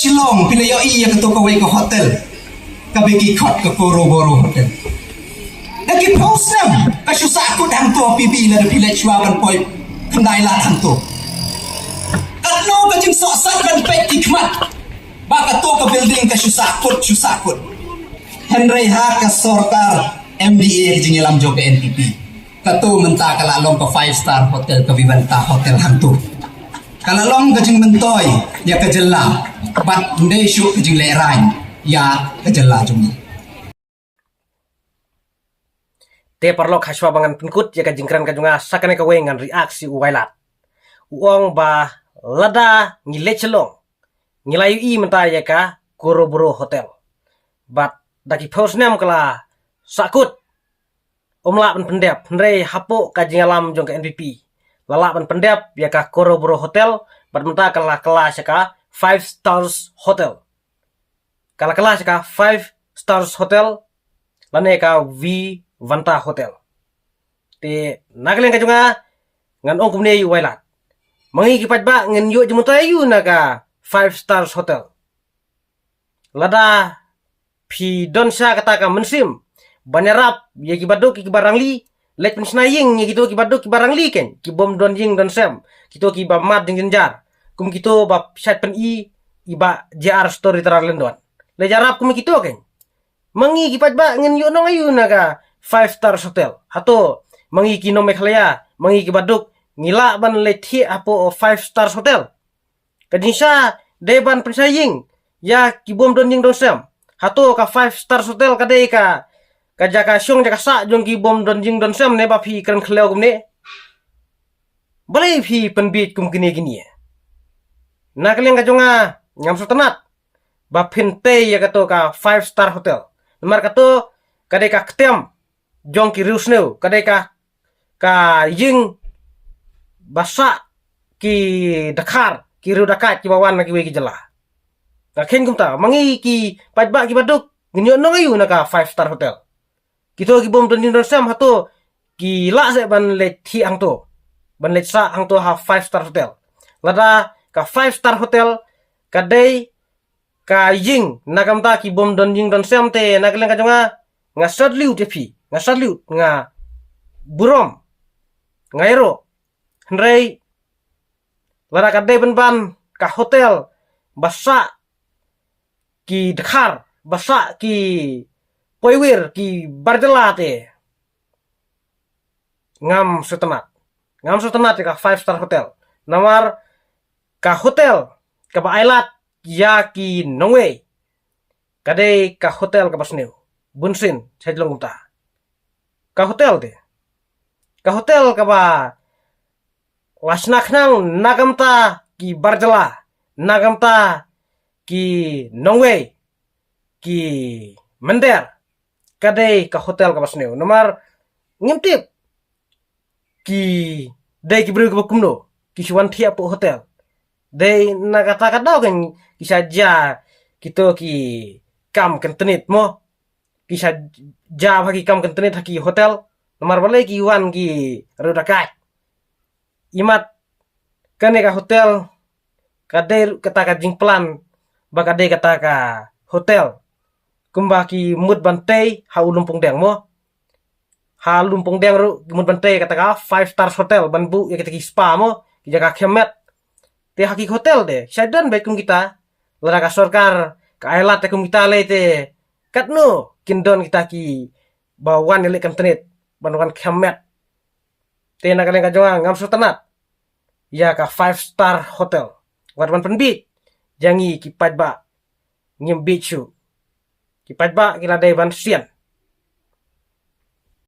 Shillong pila yo iya ketu ka ke hotel. Ka bigi khot ke Boro hotel. Lagi posam ka susah aku hang to pipi la pila chwa ban poi kendai la hang to. Katno ka jing sok sak ban pek dikmat. Ba ka to ka building ka susah kut. Henry ha ka sorkar MDA jing ilam jo ke NTP. Katu menta kala long ke 5-star hotel ke Vivanta hotel hantu. Kala long ke jing mentoy ya ke jela. Bat ndai syuk ke jing lerai ya ke jela jung. Te perlo khaswa bangan penkut ya ka jingkran ka junga sakane ka wengan reaksi uwailat. Uong ba lada ngile celong. Ngilayu i menta ya ka Koroboro hotel. Bat daki posnam kala sakut omla ban pendep ndrei hapo ka jingalam jong ka NPP. Lala ban pendep ya ka Koroboro hotel bat menta kala kelas ya ka 5 stars hotel. Kala kelas ya ka 5 stars hotel lane ka Vivanta hotel. Te nagaleng ka junga ngan ong kumne yu wailat. Mangi kipat ba ngan yu jemutayu na ka 5 stars hotel. Lada pi donsa kata ka mensim banyarap ya kibadok ki barangli let pensnaying ya gitu kibadok ki barangli ken ki bom don jing don sem kito ki ba mat ding jenjar kum kito ba sat pen iba JR story teralen don le jarap kum kito ken mangi kipat ba ngen yu nong ayu na ka 5 stars hotel hato mangi kino mekhlaya mangi kibadok ngila ban lethi apo 5 stars hotel kadinsa deban pensaying ya ki bom don jing don sem hato ka 5 stars hotel kadai ka jaka syong jaka sa jong ki bom don jing don sem ne ba phi kan khleo kumne balai phi penbit kum gini na kaleng ka jonga ngam sultanat ba phinte ya kato ka 5 star hotel mar kato kadai ka ktem jong ki rusneu kadai ka ying basa ki dakar ki ru dakat ki bawan na ki we ki jela ka khen kum ta mangi ki pajba ki baduk nginyo no ngayu na ka 5 star hotel kito ki bom don don sam hato ki la se ban le thi ang to ban le sa ang to ha 5 star hotel lada ka 5 star hotel kadai ka ying nagam ta ki bom don jing don sam te nagaleng ka jonga nga sadliu te phi nga sadliu nga burom ngairo hendrei lada kadai ban ka hotel basa ki Dakar basa ki Poiwir ki Bardelate ngam setenat ka 5 star hotel namar ka hotel ka bailat ya ki Nongwei kadai ka hotel ka basneu bunsin sajlong ta ka hotel ka ba wasnaknang nagamta ki Barjala nagamta ki Nongwei ki Mender kadai ka hotel ka basneu nomar ngimtip ki dai ki bru ka kumno ki shuan thia po hotel dai nagata ka daw kan ki saja kito ki kam kentenit mo ki saja bagi kam kentenit ki hotel nomar balai ki wan ki rodakai imat kane ka hotel kadai kata ka jing plan ba kadai kata ka hotel kumba ki mut bantai ha lumpung deng mo ha lumpung deng ru mut bantai kata ka 5 stars hotel banbu ya kita ki spa mo ki jaga kemet te haki hotel de syaidan baik kum kita lara ka sorkar ka ailat kum kita le te katno kindon kita ki bawan ele internet banwan kemet te na kaleng ka jonga ngam sultanat ya ka 5 star hotel warban penbit jangi ki pajba ngim bichu ki pajba kila dai ban sian